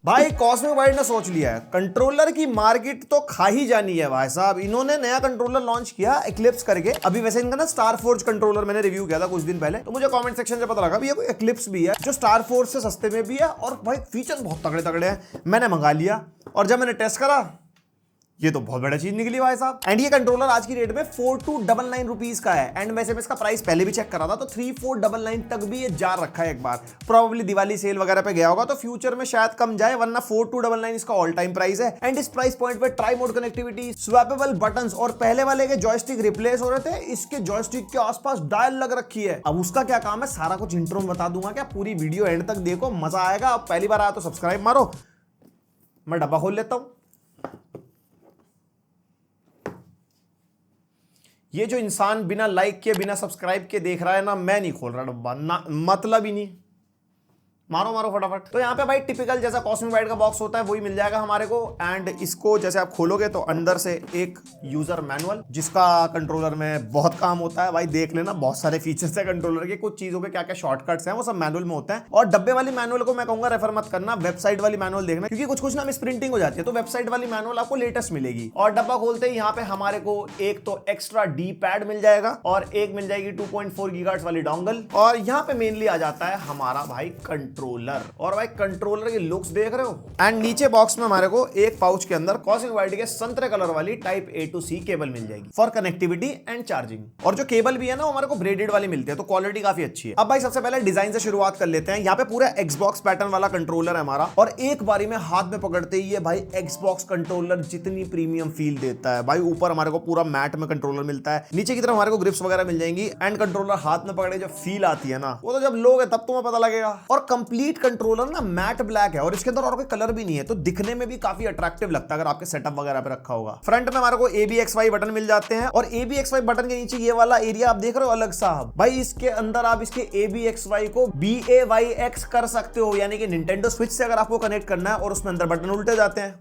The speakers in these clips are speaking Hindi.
भाई कॉस्मिक वाइड ने सोच लिया है, कंट्रोलर की मार्केट तो खा ही जानी है भाई साहब। इन्होंने नया कंट्रोलर लॉन्च किया एक्लिप्स करके। अभी वैसे इनका ना स्टार फोर्ज कंट्रोलर मैंने रिव्यू किया था कुछ दिन पहले, तो मुझे कमेंट सेक्शन से पता लगा भी ये कोई एक्लिप्स भी है जो स्टार फोर्ज से सस्ते में भी है, और भाई फीचर बहुत तगड़े तगड़े हैं। मैंने मंगा लिया और जब मैंने टेस्ट करा, ये तो बहुत बड़ा चीज निकली भाई साहब। एंड ये कंट्रोलर आज की रेट में 4299 रुपीज का है। एंड वैसे मैं इसका प्राइस पहले भी चेक करा था तो 3499 तक भी ये जा रखा है एक बार। प्रोबेबली दिवाली सेल वगैरह पे गया होगा तो फ्यूचर में शायद कम जाए, वरना 4299 इसका ऑल टाइम प्राइस है। एंड इस प्राइस पॉइंट पे try mode connectivity, swappable buttons, और पहले वाले के जॉयस्टिक रिप्लेस हो रहे थे, इसके जॉयस्टिक के आसपास डायल लग रखी है। अब उसका क्या काम है सारा कुछ इंट्रो में बता दूंगा, क्या पूरी वीडियो एंड तक देखो, मजा आएगा। अब पहली बार आया तो सब्सक्राइब मारो। मैं डब्बा खोल लेता हूं। ये जो इंसान बिना लाइक के बिना सब्सक्राइब के देख रहा है ना, मैं नहीं खोल रहा डब्बा ना, मतलब ही नहीं। मारो मारो फटाफट। तो यहाँ पे भाई टिपिकल जैसा कॉस्मिक वाइड का बॉक्स होता है वही मिल जाएगा हमारे को। एंड इसको जैसे आप खोलोगे तो अंदर से एक यूजर मैनुअल, जिसका कंट्रोलर में बहुत काम होता है भाई। देख लेना बहुत सारे फीचर्स है कंट्रोलर के, कुछ चीजों के क्या क्या शॉर्टकट्स हैं वो सब मैनुअल में होता है। और डब्बे वाली मैनुअल को मैं कहूंगा रेफर मत करना, वेबसाइट वाली मैनुअल देखना, क्योंकि कुछ कुछ ना मिस प्रिंटिंग हो जाती है। तो वेबसाइट वाली मैनुअल आपको लेटेस्ट मिलेगी। और डब्बा खोलते ही यहाँ पे हमारे को एक तो एक्स्ट्रा डी पैड मिल जाएगा और एक मिल जाएगी 2.4 गीगाहर्ट्ज वाली डोंगल। और यहाँ पे मेनली आ जाता है हमारा भाई कंट्रोलर। और भाई कंट्रोलर के लुक्स देख रहे हो। एंड नीचे बॉक्स में हमारे को एक पाउच के अंदर कॉस्मिक वाइड के संतरे कलर वाली type A to C cable मिल जाएगी फॉर कनेक्टिविटी एंड चार्जिंग। और जो केबल भी है ना वो हमारे को ब्रेडेड वाली मिलती है, तो क्वालिटी काफी अच्छी है। अब भाई सबसे पहले डिजाइन से शुरुआत कर लेते हैं। यहाँ पे पूरा एक्सबॉक्स पैटर्न वाला कंट्रोलर है हमारा, और एक बारी में हाथ में पकड़ते ही ये भाई एक्सबॉक्स कंट्रोलर जितनी प्रीमियम फील देता है भाई। ऊपर हमारे को पूरा मैट में कंट्रोलर मिलता है, नीचे की तरफ हमारे को ग्रिप्स वगैरह मिल जाएंगी। एंड कंट्रोलर हाथ में पकड़े जो फील आती है ना, वो तो जब लोगे तब तुम्हें पता लगेगा। और कंप्लीट कंट्रोलर ना मैट ब्लैक है, और इसके अंदर और कोई कलर भी नहीं है, तो दिखने में भी काफी अट्रैक्टिव लगता है अगर आपके सेटअप वगैरह पे रखा होगा। फ्रंट में हमारे को ABXY बटन मिल जाते हैं, और ABXY बटन के नीचे ये वाला एरिया आप देख रहे हो अलग सा भाई, इसके अंदर आप इसके ABXY को BAYX कर सकते हो, यानी कि निंटेंडो स्विच से अगर आपको कनेक्ट करना है, और उसमें अंदर बटन उल्टे जाते हैं,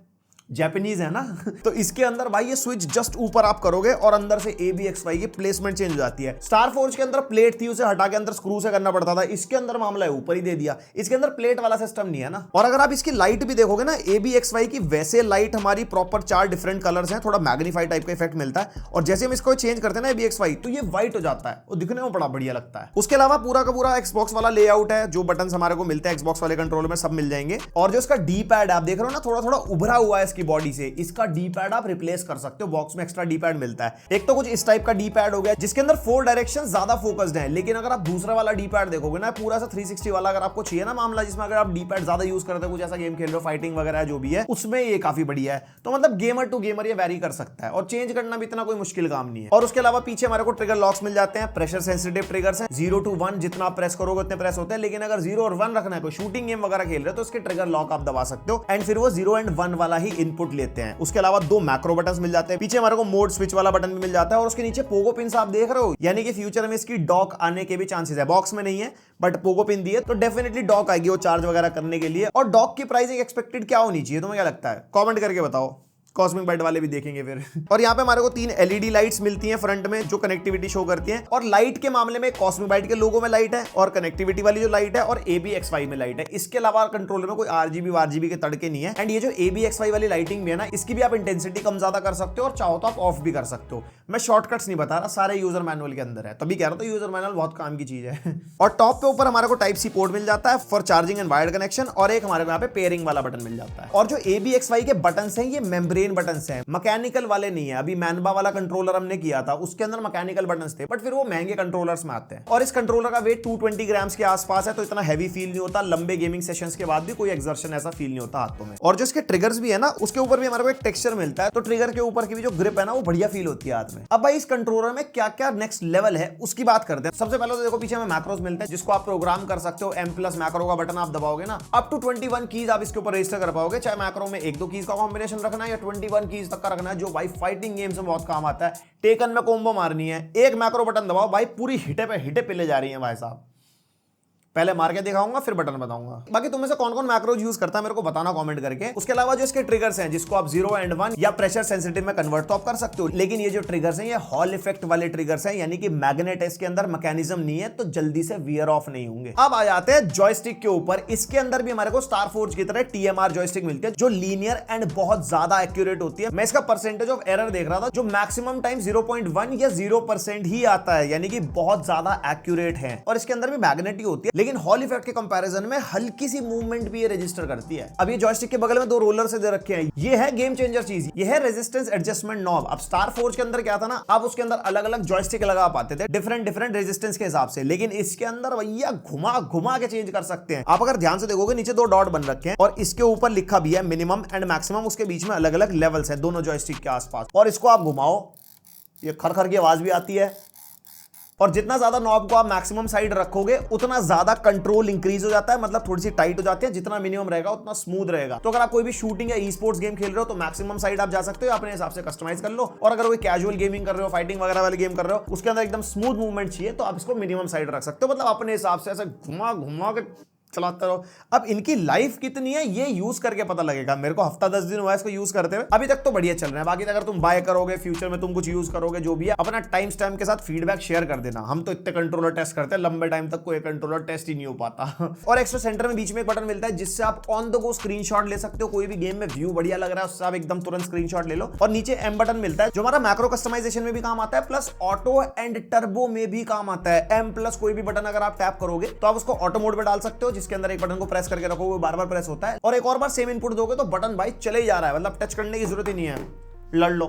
जापानीज है ना तो इसके अंदर भाई ये स्विच जस्ट ऊपर आप करोगे और अंदर से ABXY की प्लेसमेंट चेंज हो जाती है। स्टार फोर्ज के अंदर प्लेट थी, उसे हटा के अंदर स्क्रू से करना पड़ता था। इसके अंदर मामला है ऊपर ही दे दिया, इसके अंदर प्लेट वाला सिस्टम नहीं है ना। और अगर आप इसकी लाइट भी देखोगे ना ABXY की, वैसे लाइट हमारी प्रॉपर 4 डिफरेंट कलर्स हैं, थोड़ा मैग्नीफाई टाइप का इफेक्ट मिलता है। और जैसे हम इसको चेंज करते हैं ना ABXY, तो ये व्हाइट हो जाता है, वो दिखने में बड़ा बढ़िया लगता है। उसके अलावा पूरा का पूरा एक्सबॉक्स वाला लेआउट है, जो बटन हमारे को मिलते हैं एक्सबॉक्स वाले कंट्रोलर में सब मिल जाएंगे। और जो इसका डी पैड आप देख रहे हो ना, थोड़ा थोड़ा उभरा हुआ है इसकी बॉडी से, इसका डी पैड आप रिप्लेस कर सकते हो। बॉक्स में एक्स्ट्रा डी पैड मिलता है। एक तो कुछ इस टाइप का डी पैड हो गया जिसके अंदर 4 डायरेक्शन ज्यादा फोकस्ड है, लेकिन अगर आप दूसरा वाला डी पैड देखोगे ना, पूरा सा 360 वाला अगर आपको चाहिए ना मामला, जिसमें अगर आप डी पैड ज्यादा यूज करते हो, कुछ ऐसा गेम खेल रहे हो, फाइटिंग वगैरह जो भी है, उसमें ये काफी बढ़िया है। तो मतलब गेमर टू गेमर ये वैरी कर सकता है, और चेंज करना भी इतना कोई मुश्किल काम नहीं है। और उसके अलावा पीछे हमारे को ट्रिगर लॉक्स मिल जाते हैं, प्रेशर सेंसिटिव ट्रिगर्स हैं। 0 to 1 जितना आप प्रेस करोगे उतने प्रेस होते हैं, लेकिन अगर 0 और 1 रखना है, कोई शूटिंग गेम वगैरह खेल रहे हो, तो इसके ट्रिगर लॉक आप दबा सकते हो, एंड फिर वो 0 and 1 वाला ही इनपुट लेते हैं। उसके अलावा 2 मैक्रो बटन्स मिल जाते हैं, पीछे हमारे को मोड स्विच वाला बटन भी मिल जाता है, और उसके नीचे पोगो पिन आप देख रहे हो, यानी कि फ्यूचर में इसकी डॉक आने के भी चांसेस है। बॉक्स में नहीं है बट पोगो पिन दी है, तो डेफिनेटली डॉक आएगी वो चार्ज वगैरह करने के लिए। और डॉक की प्राइसिंग एक्सपेक्टेड क्या होनी चाहिए, तुम्हें क्या लगता है? कमेंट करके बताओ, कॉस्मिक बाइट वाले भी देखेंगे फिर और यहाँ पे हमारे को 3 LED लाइट्स मिलती हैं फ्रंट में, जो कनेक्टिविटी शो करती हैं। और लाइट के मामले में कॉस्मिक बाइट के लोगो में लाइट है, और कनेक्टिविटी वाली जो लाइट है, और ABXY में लाइट है। इसके अलावा कंट्रोलर में कोई RGB के तड़के नहीं है। एंड ये जो ABXY वाली लाइटिंग भी है ना, इसकी भी आप इंटेंसिटी कम ज्यादा कर सकते हो, और चाहो तो आप ऑफ भी कर सकते हो। मैं शॉर्टकट्स नहीं बता रहा, सारे यूजर मैनुअल के अंदर है, तभी कह रहा था यूजर मैनुअल बहुत काम की चीज है और टॉप पे ऊपर हमारे को Type-C पोर्ट मिल जाता है for charging and wired connection, और एक हमारे को यहाँ पे पेयरिंग वाला बटन मिल जाता है। और जो ABXY के बटन हैं, ये मेम्ब्रेन बटन हैं, मैकेनिकल वाले नहीं है। अभी मैनबा वाला कंट्रोलर हमने किया था, उसके अंदर मैकेनिकल बटन्स थे, बट फिर वो महंगे कंट्रोलर्स में आते हैं। और इस कंट्रोलर का वेट 220 ग्राम्स के आसपास है, तो इतना हैवी फील नहीं होता। लंबे गेमिंग सेशंस के बाद भी कोई एक्सर्शन ऐसा फील नहीं होता हाथों में। और जो इसके ट्रिगर्स भी है ना, उसके ऊपर भी हमारे को एक टेक्सचर मिलता है, तो ट्रिगर के ऊपर की भी जो ग्रिप है ना, वो बढ़िया फील होती है हाथ में। अब भाई इस कंट्रोलर में क्या क्या नेक्स्ट लेवल है उसकी बात करते हैं। सबसे पहले तो देखो पीछे हमें मैक्रोस मिलते हैं, जिसको आप प्रोग्राम कर सकते हो। M+ मैक्रो का बटन आप दबाओगे ना, अप टू 21 कीज आप इसके ऊपर रजिस्टर कर पाओगे, चाहे मैक्रो में 1-2 कीज का कॉम्बिनेशन रखना है या 21 कीज तक का रखना है, जो भाई फाइटिंग गेम्स में बहुत काम आता है। टेकन में कोम्बो मारनी है, एक मैक्रो बटन दबाओ भाई, पूरी हिटे पे ले जा रही है भाई साहब। पहले मार के दिखाऊंगा फिर बटन बताऊंगा। बाकी तुम में से कौन कौन मैक्रोज यूज करता है मेरे को बताना कमेंट करके। उसके अलावा जो इसके ट्रिगर्स हैं जिसको आप 0 एंड 1 या प्रेशर सेंसिटिव में कन्वर्ट तो आप कर सकते हो, लेकिन ये जो ट्रिगर्स हैं ये हॉल इफेक्ट वाले ट्रिगर्स हैं, यानी कि मैग्नेट इसके अंदर मैकेनिज्म नहीं है तो जल्दी से वियर ऑफ नहीं होंगे। अब आ जाते हैं जॉयस्टिक के ऊपर। इसके अंदर भी हमारे को स्टार फोर्ज की तरह TMR जॉयस्टिक मिलती है जो लीनियर एंड बहुत ज्यादा एक्यूरेट होती है। मैं इसका परसेंटेज ऑफ एरर देख रहा था जो मैक्सिमम टाइम 0.1 या 0% ही आता है, यानी कि बहुत ज्यादा एक्यूरेट है। और इसके अंदर भी मैग्नेट ही होती है, लेकिन हॉल इफेक्ट के कंपैरिजन में हल्की सी मूवमेंट भी ये रजिस्टर करती है। अब ये जॉयस्टिक के बगल में 2 रोलर से दे रखे हैं, ये है गेम चेंजर चीज, ये है रेजिस्टेंस एडजस्टमेंट नॉब। अब स्टार फोर्ज के अंदर क्या था ना, आप उसके अंदर अलग अलग जॉयस्टिक लगा पाते थे डिफरेंट रेजिस्टेंस के हिसाब से, लेकिन इसके अंदर भैया घुमा घुमा के चेंज कर सकते हैं। आप अगर ध्यान से देखोगे नीचे 2 डॉट बन रखे हैं और इसके ऊपर लिखा भी है मिनिमम एंड मैक्सिमम, उसके बीच में अलग अलग लेवल्स है दोनों जॉयस्टिक के आसपास। और इसको आप घुमाओ, ये खर की आवाज भी आती है। और जितना ज्यादा नॉब को आप मैक्सिमम साइड रखोगे उतना ज्यादा कंट्रोल इंक्रीज हो जाता है, मतलब थोड़ी सी टाइट हो जाती है। जितना मिनिमम रहेगा उतना स्मूथ रहेगा। तो अगर आप कोई भी शूटिंग या ई स्पोर्ट्स गेम खेल रहे हो तो मैक्सिमम साइड आप जा सकते हो, अपने हिसाब से कस्टमाइज कर लो। और अगर कोई कैजुअल गेमिंग कर रहे हो, फाइटिंग वगैरह वाले गेम कर रहे हो, उसके अंदर एकदम स्मूथ मूवमेंट चाहिए तो आप इसको मिनिमम साइड रख सकते हो, मतलब अपने हिसाब से ऐसे घुमा घुमा के चलाते रहो। अब इनकी लाइफ कितनी है ये यूज करके पता लगेगा। मेरे को हफ्ता 10 दिन हुआ इसको यूज करते हुए, अभी तक तो बढ़िया चल रहा है। बाकी अगर तुम बाय करोगे, फ्यूचर में तुम कुछ यूज करोगे, जो भी है अपना टाइम स्टैम्प के साथ फीडबैक शेयर कर देना। हम तो इतने कंट्रोलर टेस्ट करते हैं, लंबे टाइम तक कोई कंट्रोलर टेस्ट ही नहीं हो पाता। और एक्स्ट्रा सेंटर में बीच में एक बटन मिलता है जिससे आप ऑन द गो स्क्रीनशॉट ले सकते हो। कोई भी गेम में व्यू बढ़िया लग रहा है उससे आप एकदम तुरंत स्क्रीनशॉट ले लो। और नीचे एम बटन मिलता है जो हमारा मैक्रो कस्टमाइजेशन में भी काम आता है, प्लस ऑटो एंड टर्बो में भी काम आता है। एम प्लस कोई भी बटन अगर आप टैप करोगे तो आप उसको ऑटो मोड पे डाल सकते हो, जिसके अंदर एक बटन को प्रेस करके रखो वो बार बार प्रेस होता है, और एक और बार सेम इनपुट दोगे तो बटन भाई चले ही जा रहा है, मतलब टच करने की जरूरत ही नहीं है, लड़ लो।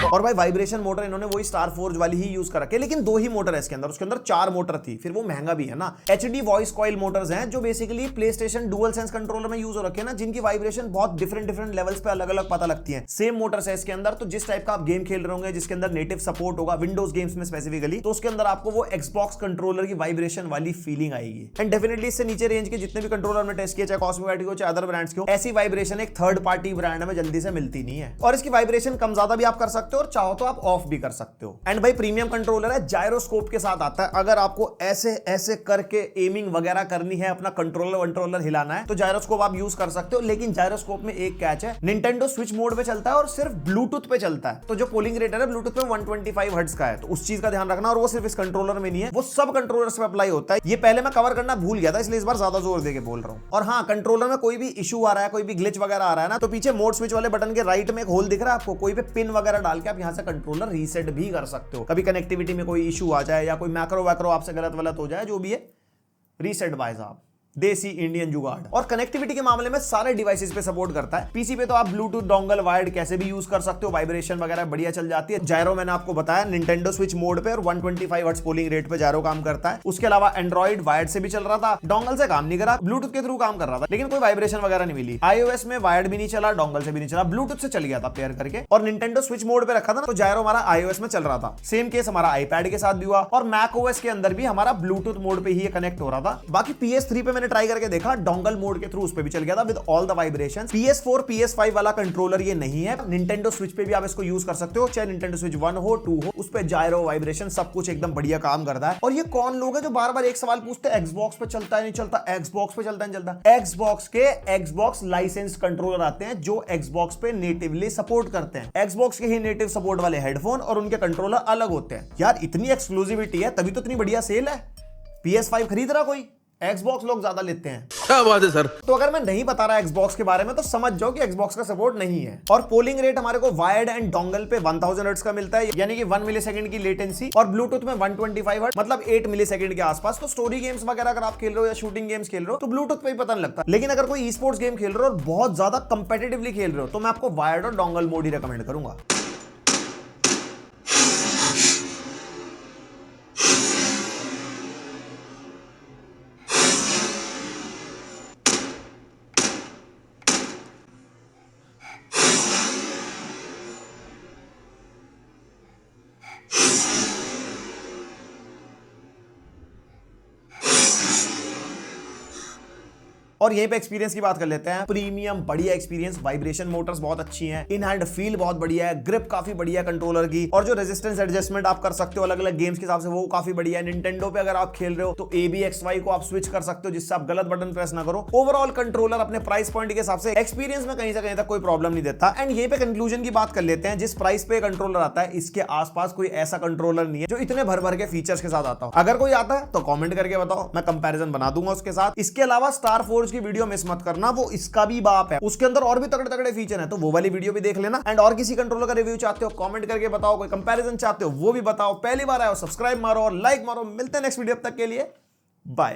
और भाई वाइब्रेशन मोटर इन्होंने वही स्टार फोर्ज वाली ही यूज कर रखे, लेकिन 2 ही मोटर है इसके अंदर, उसके अंदर 4 मोटर थी, फिर वो महंगा भी है ना। HD वॉइस कॉइल मोटर्स हैं जो basically PlayStation dual sense controller में यूज हो रखे हैं ना, जिनकी वाइब्रेशन बहुत डिफरेंट लेवल्स पे अलग अलग पता लगती है। सेम मोटर्स है इसके अंदर, तो जिस टाइप का आप गेम खेल रहे होंगे जिसके अंदर नेटिव सपोर्ट होगा विंडोज गेम्स में स्पेसिफिकली, तो उसके अंदर आपको वो एक्सबॉक्स कंट्रोलर की वाइब्रेशन वाली फीलिंग आएगी। एंड डेफिनेटली इससे नीचे रेंज के जितने भी कंट्रोलर में टेस्ट किए, चाहे कॉस्मोवेटिक हो चाहे अदर ब्रांड्स के हो, ऐसी वाइब्रेशन एक थर्ड पार्टी ब्रांड में जल्दी से मिलती नहीं है। और इसकी वाइब्रेशन कम ज्यादा भी आप कर सकते हो और चाहो तो आप ऑफ भी कर सकते हो। एंड भाई प्रीमियम कंट्रोलर है, जायरोस्कोप के साथ आता है। अगर आपको ऐसे ऐसे करके एमिंग वगैरह करनी है, अपना कंट्रोलर हिलाना है, तो जायरोस्कोप आप यूज कर सकते हो। लेकिन जायरोस्कोप में एक कैच है, निंटेंडो स्विच मोड पे चलता है और सिर्फ ब्लूटूथ पे चलता है। तो जो पोलिंग रेट है ब्लूटूथ पे 125 हर्ट्ज का है, तो उस चीज का ध्यान रखना। और वो सिर्फ इस कंट्रोलर में नहीं है, वो सब कंट्रोलर्स पे अप्लाई होता है। ये पहले मैं कवर करना भूल गया था, इसलिए इस बार ज्यादा जोर देके बोल रहा हूं। और हाँ, कंट्रोलर में कोई भी इशू आ रहा है, कोई भी ग्लिच वगैरह आ रहा है ना, तो पीछे मोड स्विच वाले बटन के राइट में एक होल दिख रहा है आपको, कोई पे पिन वगैरह डाल के आप यहां से कंट्रोलर रीसेट भी कर सकते हो। कभी कनेक्टिविटी में कोई इशू आ जाए या कोई मैक्रो वैक्रो आपसे गलत वलत हो जाए, जो भी है रीसेट बाय साहब, देसी इंडियन जुगाड़। और कनेक्टिविटी के मामले में सारे डिवाइसेस पे सपोर्ट करता है। पीसी पे तो आप ब्लूटूथ डोंगल वायर्ड कैसे भी यूज कर सकते हो, वाइब्रेशन वगैरह बढ़िया चल जाती है। जायरो मैंने आपको बताया निंटेंडो स्विच मोड पे और 125 हर्ट्ज पोलिंग रेट पे जायरो काम करता है। उसके अलावा एंड्रॉइड वायर्ड से भी चल रहा था, डोंगल से काम नहीं करा, ब्लूटूथ के थ्रू काम कर रहा था, लेकिन कोई वाइब्रेशन वगैरह नहीं मिली। iOS में वायर्ड भी नहीं चला, डोंगल से भी नहीं चला, ब्लूटूथ से चल गया था पेयर करके। और निंटेंडो स्विच मोड पे रखा था ना, तो जायरो हमारा iOS में चल रहा था। सेम केस हमारा आईपैड के साथ भी हुआ, और मैकओएस के अंदर भी हमारा ब्लूटूथ मोड पे ही कनेक्ट हो रहा था। बाकी PS3 पे मैंने ट्राई करके देखा, डोंगल मोड के थ्रू उस पे भी चल गया था with all the vibrations. PS4 PS5 वाला कंट्रोलर ये नहीं है। निंटेंडो स्विच पे भी आप इसको यूज कर सकते हो, चाहे निंटेंडो स्विच 1 हो 2 हो, उस पे जायरो वाइब्रेशन सब कुछ एकदम बढ़िया काम करता है। और ये कौन लोग हैं जो बार बार एक सवाल पूछते हैं, एक्सबॉक्स पे चलता है नहीं चलता, एक्सबॉक्स पे चलता है नहीं चलता। एक्सबॉक्स के एक्सबॉक्स लाइसेंस कंट्रोलर आते हैं जो एक्सबॉक्स पे नेटिवली सपोर्ट करते हैं। एक्सबॉक्स के ही नेटिव सपोर्ट वाले हेडफोन और उनके कंट्रोलर अलग होते हैं। यार इतनी एक्सक्लूसिविटी है, तभी तो इतनी बढ़िया सेल है। PS5 खरीद रहा कोई, Xbox लोग ज्यादा लेते हैं। क्या बात है सर। तो अगर मैं नहीं बता रहा Xbox के बारे में तो समझ जाओ कि Xbox का सपोर्ट नहीं है। और पोलिंग रेट हमारे को वायर्ड एंड डोंगल पे 1000 हर्ट्ज का मिलता है, यानी कि 1 मिलीसेकंड की लेटेंसी, और ब्लूटूथ में 125 हर्ट्ज, मतलब 8 मिलीसेकंड के आसपास। तो स्टोरी गेम्स वगैरह अगर आप खेल रहे हो या शूटिंग गेम्स खेल रहे हो तो ब्लूटूथ पे ही पता नहीं लगता। लेकिन अगर कोई ई स्पोर्ट्स गेम खेल रहे हो और बहुत ज्यादा कंपेटिटिवली खेल रहे हो तो मैं आपको वायर्ड और डोंगल मोड ही रिकमेंड करूंगा। और यहीं पे एक्सपीरियंस की बात कर लेते हैं। प्रीमियम बढ़िया एक्सपीरियंस, वाइब्रेशन मोटर्स बहुत अच्छी हैं, इन हैंड फील बहुत बढ़िया है, ग्रिप काफी बढ़िया है कंट्रोलर की, और जो रेजिस्टेंस एडजस्टमेंट आप कर सकते हो अलग अलग गेम्स के हिसाब से वो काफी बढ़िया है। निंटेंडो पे अगर आप खेल रहे हो तो ABXY को आप स्विच कर सकते हो जिससे आप गलत बटन प्रेस ना करो। ओवरऑल कंट्रोलर अपने प्राइस पॉइंट के हिसाब से एक्सपीरियंस में कहीं से कहीं तक कोई प्रॉब्लम नहीं देता। एंड ये पे कंक्लूजन की बात कर लेते हैं, जिस प्राइस पे कंट्रोलर आता है इसके आसपास कोई ऐसा कंट्रोलर नहीं है जो इतने भर भर के फीचर्स के साथ आता हो। अगर कोई आता है तो कमेंट करके बताओ, मैं कंपैरिजन बना दूंगा उसके साथ। इसके अलावा स्टार फोर्ज की वीडियो मिस मत करना, वो इसका भी बाप है, उसके अंदर और भी तगड़े तगड़े फीचर है, तो वो वाली वीडियो भी देख लेना। एंड और किसी कंट्रोलर का रिव्यू चाहते हो कमेंट करके बताओ, कोई कंपैरिजन चाहते हो वो भी बताओ। पहली बार आए हो सब्सक्राइब मारो और लाइक मारो। मिलते हैं नेक्स्ट वीडियो, तक के लिए बाय।